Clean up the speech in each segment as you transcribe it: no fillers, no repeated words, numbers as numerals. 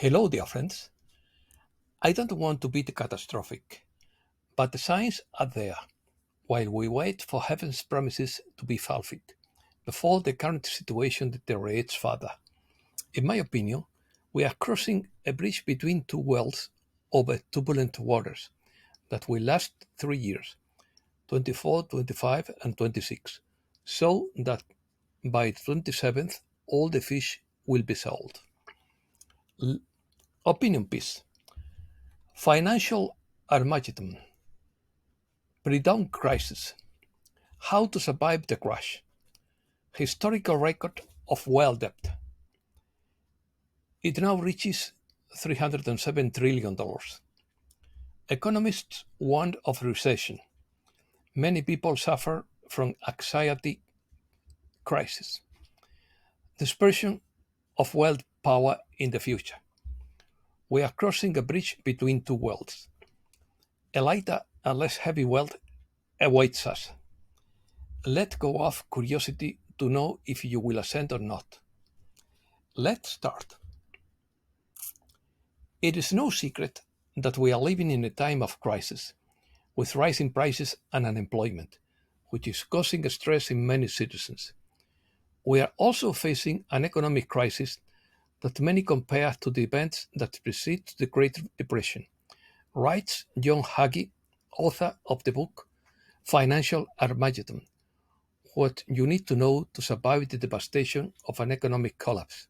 Hello, dear friends. I don't want to be catastrophic, but the signs are there while we wait for heaven's promises to be fulfilled before the current situation deteriorates further. In my opinion, we are crossing a bridge between two worlds over turbulent waters that will last 3 years 24, 25, and 26, so that by the 27th all the fish will be sold. L- Opinion piece. Financial Armageddon. Pre-dawn crisis. How to survive the crash. Historical record of world debt. It now reaches $307 trillion. Economists warned of recession. Many people suffer from anxiety crisis. Dispersion of world power in the future. We are crossing a bridge between two worlds. A lighter and less heavy world awaits us. Let go of curiosity to know if you will ascend or not. Let's start. It is no secret that we are living in a time of crisis, with rising prices and unemployment, which is causing stress in many citizens. We are also facing an economic crisis that many compare to the events that preceded the Great Depression, writes John Hagee, author of the book Financial Armageddon: What You Need to Know to Survive the Devastation of an Economic Collapse.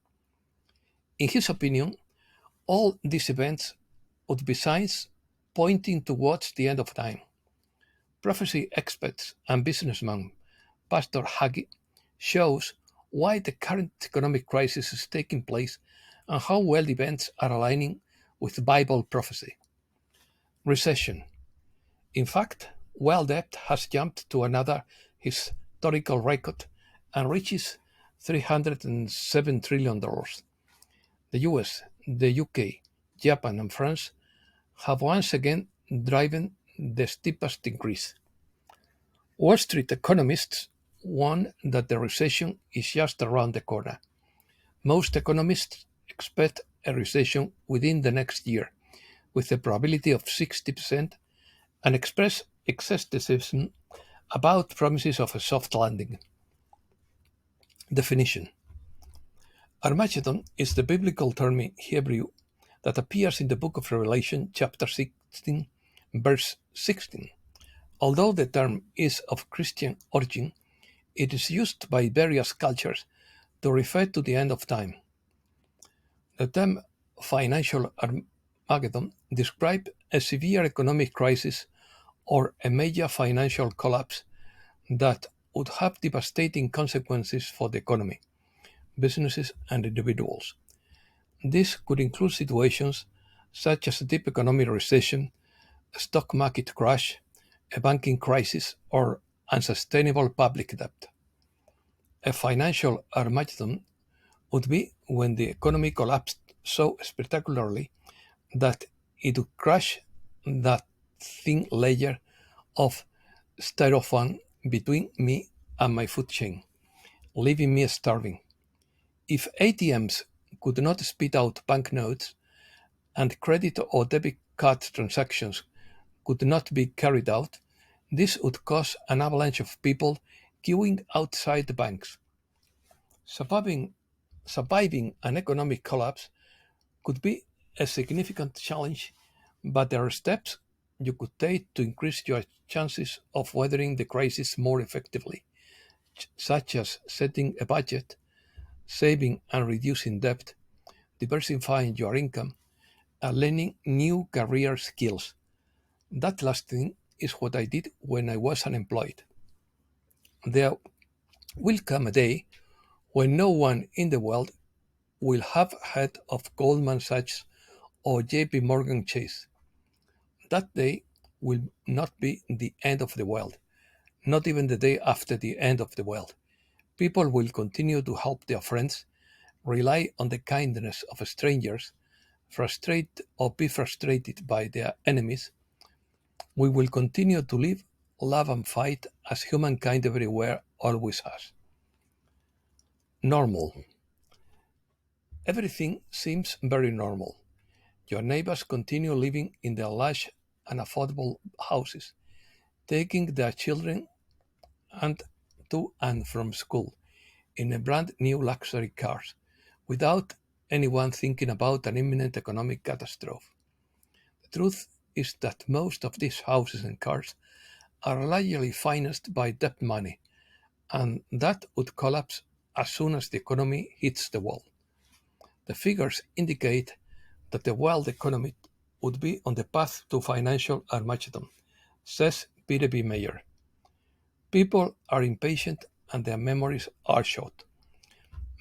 In his opinion, all these events would be signs pointing towards the end of time. Prophecy experts and businessman Pastor Hagee shows why the current economic crisis is taking place and how well events are aligning with Bible prophecy. Recession. In fact, world debt has jumped to another historical record and reaches $307 trillion. The US, the UK, Japan, and France have once again driven the steepest increase. Wall Street economists warn that the recession is just around the corner. Most economists expect a recession within the next year, with a probability of 60%, and express skepticism about promises of a soft landing. Definition. Armageddon is the biblical term in Hebrew that appears in the book of Revelation, chapter 16, verse 16. Although the term is of Christian origin, it is used by various cultures to refer to the end of time. The term financial Armageddon describes a severe economic crisis or a major financial collapse that would have devastating consequences for the economy, businesses, and individuals. This could include situations such as a deep economic recession, a stock market crash, a banking crisis, or unsustainable public debt. A financial Armageddon would be when the economy collapsed so spectacularly that it would crush that thin layer of styrofoam between me and my food chain, leaving me starving. If ATMs could not spit out banknotes and credit or debit card transactions could not be carried out, this would cause an avalanche of people queuing outside the banks. Surviving, surviving an economic collapse could be a significant challenge, but there are steps you could take to increase your chances of weathering the crisis more effectively, such as setting a budget, saving and reducing debt, diversifying your income, and learning new career skills. That last thing is what I did when I was unemployed. There will come a day when no one in the world will have heard of Goldman Sachs or JP Morgan Chase. That day will not be the end of the world, not even the day after the end of the world. People will continue to help their friends, rely on the kindness of strangers, frustrate or be frustrated by their enemies. We will continue to live, love, and fight as humankind everywhere always has. Normal. Everything seems very normal. Your neighbors continue living in their lush and affordable houses, taking their children and to and from school in a brand new luxury cars, without anyone thinking about an imminent economic catastrophe. The truth is that most of these houses and cars are largely financed by debt money, and that would collapse as soon as the economy hits the wall. The figures indicate that the world economy would be on the path to financial Armageddon, says Peter B. Mayer. People are impatient and their memories are short.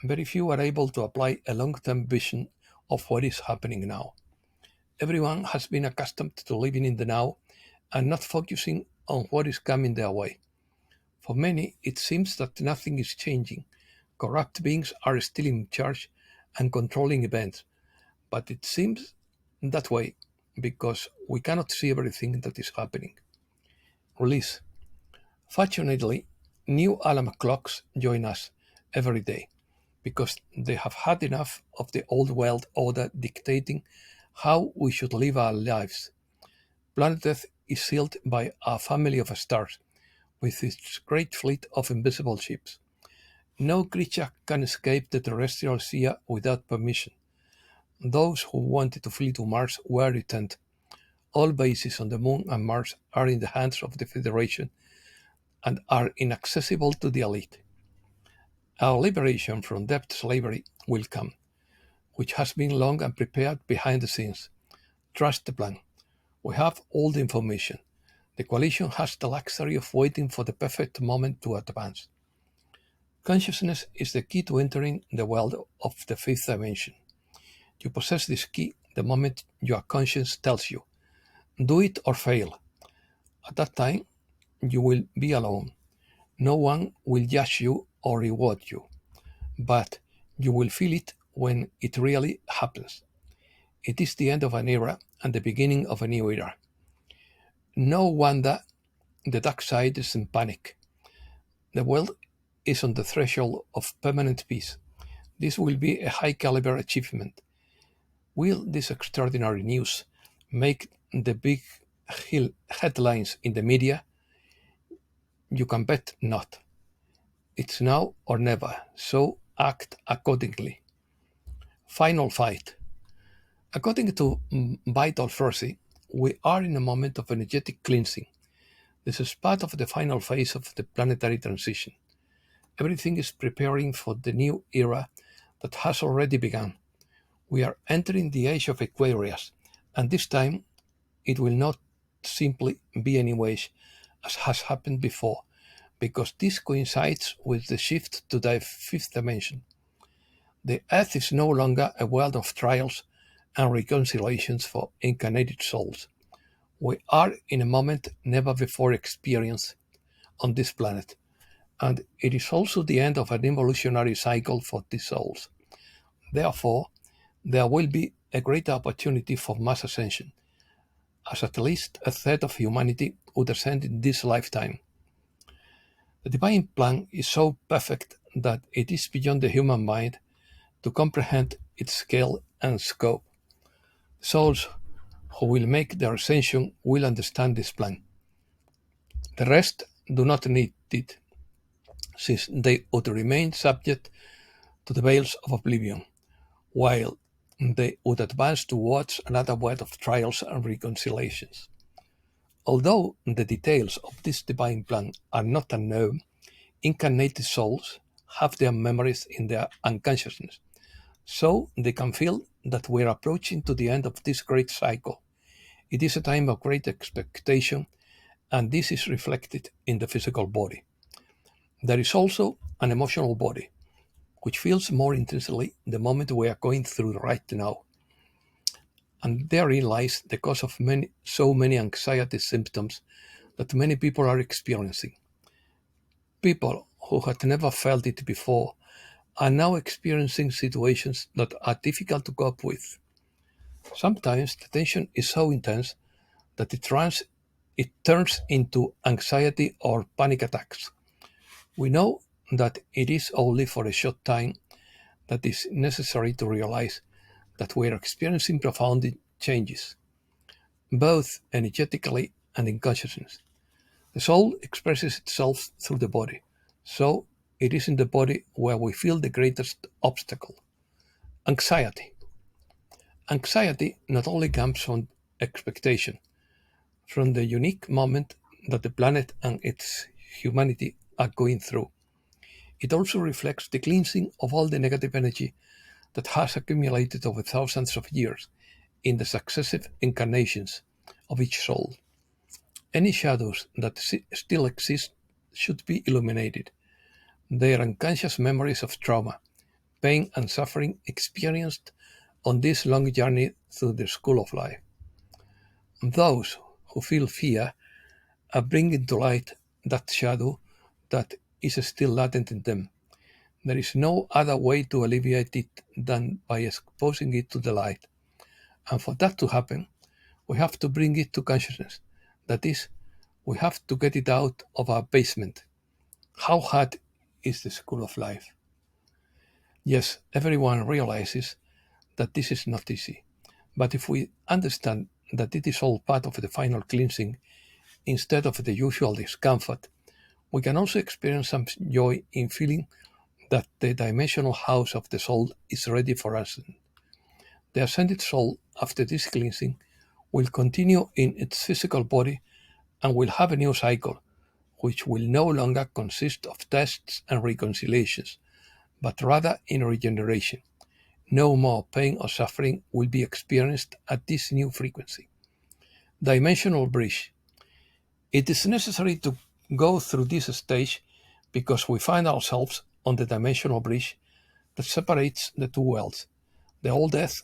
Very few are able to apply a long-term vision of what is happening now. Everyone has been accustomed to living in the now and not focusing on what is coming their way. For many, it seems that nothing is changing. Corrupt beings are still in charge and controlling events, but it seems that way because we cannot see everything that is happening. Release. Fortunately, new alarm clocks join us every day because they have had enough of the old world order dictating how we should live our lives. Planet Earth is sealed by a family of stars with its great fleet of invisible ships. No creature can escape the terrestrial sphere without permission. Those who wanted to flee to Mars were returned. All bases on the Moon and Mars are in the hands of the Federation and are inaccessible to the elite. Our liberation from debt slavery will come, which has been long and prepared behind the scenes. Trust the plan. We have all the information. The coalition has the luxury of waiting for the perfect moment to advance. Consciousness is the key to entering the world of the fifth dimension. You possess this key the moment your conscience tells you, do it or fail. At that time, you will be alone. No one will judge you or reward you, but you will feel it when it really happens. It is the end of an era and the beginning of a new era. No wonder the dark side is in panic. The world is on the threshold of permanent peace. This will be a high-caliber achievement. Will this extraordinary news make the big headlines in the media? You can bet not. It's now or never, so act accordingly. Final fight. According to Vital Force, we are in a moment of energetic cleansing. This is part of the final phase of the planetary transition. Everything is preparing for the new era that has already begun. We are entering the age of Aquarius, and this time it will not simply be any age as has happened before, because this coincides with the shift to the fifth dimension. The Earth is no longer a world of trials and reconciliations for incarnated souls. We are in a moment never before experienced on this planet, and it is also the end of an evolutionary cycle for these souls. Therefore, there will be a great opportunity for mass ascension, as at least a third of humanity would ascend in this lifetime. The divine plan is so perfect that it is beyond the human mind to comprehend its scale and scope. Souls who will make their ascension will understand this plan. The rest do not need it, since they would remain subject to the veils of oblivion, while they would advance towards another world of trials and reconciliations. Although the details of this divine plan are not unknown, incarnated souls have their memories in their unconsciousness, so they can feel that we are approaching to the end of this great cycle. It is a time of great expectation, and this is reflected in the physical body. There is also an emotional body, which feels more intensely the moment we are going through right now. And therein lies the cause of so many anxiety symptoms that many people are experiencing. People who had never felt it before are now experiencing situations that are difficult to cope with. Sometimes the tension is so intense that it turns into anxiety or panic attacks. We know that it is only for a short time, that is necessary to realize that we are experiencing profound changes, both energetically and in consciousness. The soul expresses itself through the body, so it is in the body where we feel the greatest obstacle: anxiety. Anxiety not only comes from expectation, from the unique moment that the planet and its humanity are going through. It also reflects the cleansing of all the negative energy that has accumulated over thousands of years in the successive incarnations of each soul. Any shadows that still exist should be illuminated. They are unconscious memories of trauma, pain, and suffering experienced on this long journey through the school of life. Those who feel fear are bringing to light that shadow that is still latent in them. There is no other way to alleviate it than by exposing it to the light. And for that to happen, we have to bring it to consciousness. That is, we have to get it out of our basement. How hard is the school of life? Yes, everyone realizes that this is not easy. But if we understand that it is all part of the final cleansing instead of the usual discomfort, we can also experience some joy in feeling that the dimensional house of the soul is ready for us. The ascended soul, after this cleansing, will continue in its physical body and will have a new cycle, which will no longer consist of tests and reconciliations, but rather in regeneration. No more pain or suffering will be experienced at this new frequency. Dimensional bridge. It is necessary to go through this stage because we find ourselves on the dimensional bridge that separates the two worlds, the old earth,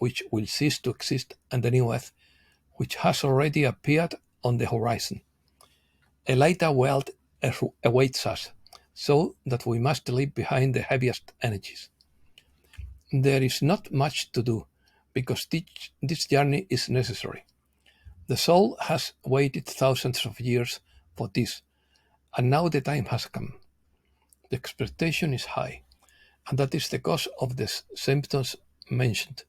which will cease to exist, and the new earth, which has already appeared on the horizon. A lighter world awaits us, so that we must leave behind the heaviest energies. There is not much to do, because this journey is necessary. The soul has waited thousands of years for this, and now the time has come. The expectation is high, and that is the cause of the symptoms mentioned.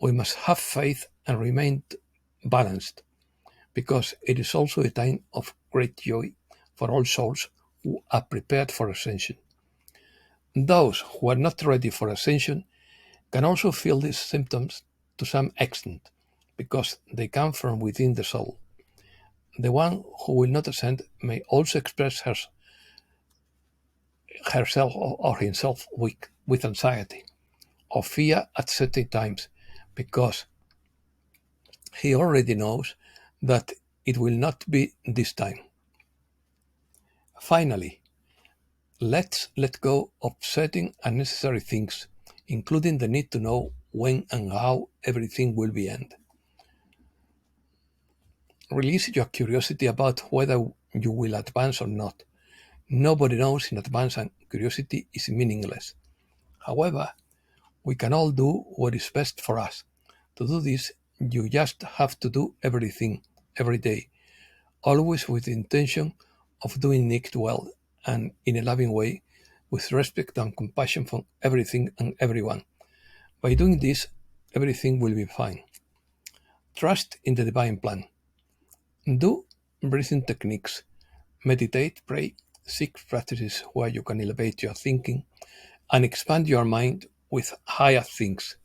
We must have faith and remain balanced, because it is also a time of great joy for all souls who are prepared for ascension. Those who are not ready for ascension can also feel these symptoms to some extent, because they come from within the soul. The one who will not ascend may also express herself or himself with anxiety or fear at certain times, because he already knows that it will not be this time. Finally, let's let go of certain unnecessary things, including the need to know when and how everything will be end. Release your curiosity about whether you will advance or not. Nobody knows in advance, and curiosity is meaningless. However, we can all do what is best for us. To do this, you just have to do everything, every day, always with the intention of doing it well and in a loving way, with respect and compassion for everything and everyone. By doing this, everything will be fine. Trust in the divine plan. Do breathing techniques. Meditate, pray, seek practices where you can elevate your thinking and expand your mind with higher things.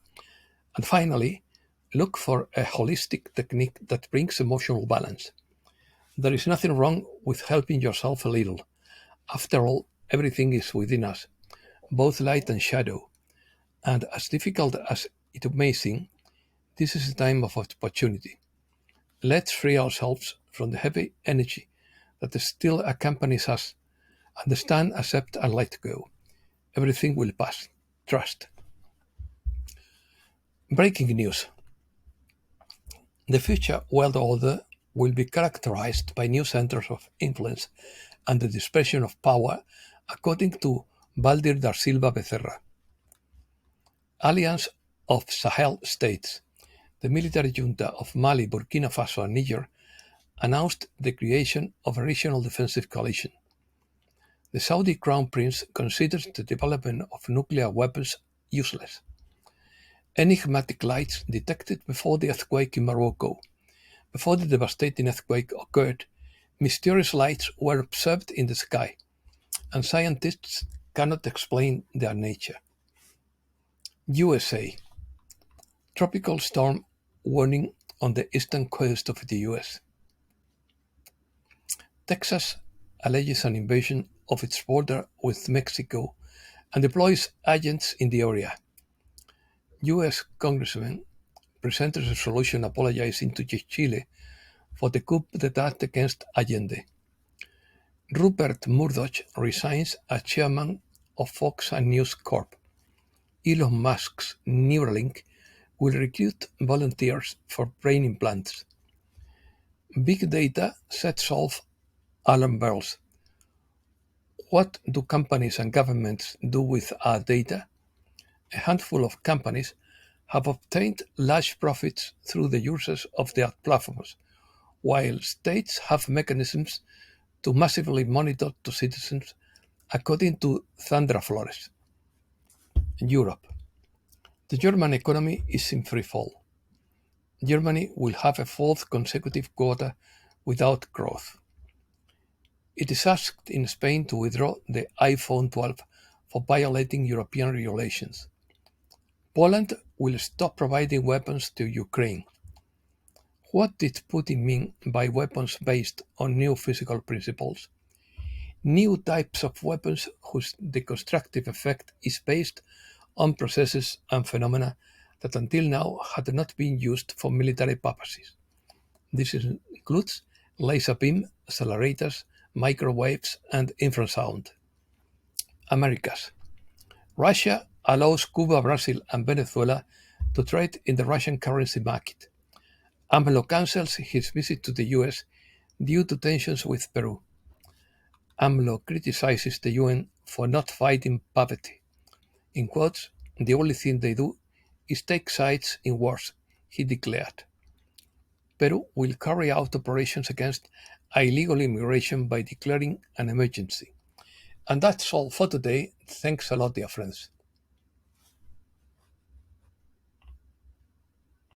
And finally, look for a holistic technique that brings emotional balance. There is nothing wrong with helping yourself a little. After all, everything is within us, both light and shadow. And as difficult as it may seem, this is a time of opportunity. Let's free ourselves from the heavy energy that still accompanies us. Understand, accept, and let go. Everything will pass. Trust. Breaking news. The future world order will be characterized by new centers of influence and the dispersion of power, according to Valdir da Silva Becerra. Alliance of Sahel States, the military junta of Mali, Burkina Faso, and Niger announced the creation of a regional defensive coalition. The Saudi Crown Prince considers the development of nuclear weapons useless. Enigmatic lights detected before the earthquake in Morocco. Before the devastating earthquake occurred, mysterious lights were observed in the sky, and scientists cannot explain their nature. USA. Tropical storm warning on the eastern coast of the US. Texas alleges an invasion of its border with Mexico and deploys agents in the area. US congressman presents a resolution apologizing to Chile for the coup d'etat against Allende. Rupert Murdoch resigns as chairman of Fox and News Corp. Elon Musk's Neuralink will recruit volunteers for brain implants. Big data sets off alarm bells. What do companies and governments do with our data? A handful of companies have obtained large profits through the users of their platforms, while states have mechanisms to massively monitor to citizens, according to Sandra Flores. Europe. The German economy is in free fall. Germany will have a fourth consecutive quarter without growth. It is asked in Spain to withdraw the iPhone 12 for violating European regulations. Poland will stop providing weapons to Ukraine. What did Putin mean by weapons based on new physical principles? New types of weapons whose deconstructive effect is based on processes and phenomena that until now had not been used for military purposes. This includes laser beam, accelerators, microwaves, and infrasound. Americas. Russia allows Cuba, Brazil, and Venezuela to trade in the Russian currency market. AMLO cancels his visit to the US due to tensions with Peru. AMLO criticizes the UN for not fighting poverty. In quotes, the only thing they do is take sides in wars, he declared. Peru will carry out operations against illegal immigration by declaring an emergency. And that's all for today. Thanks a lot, dear friends.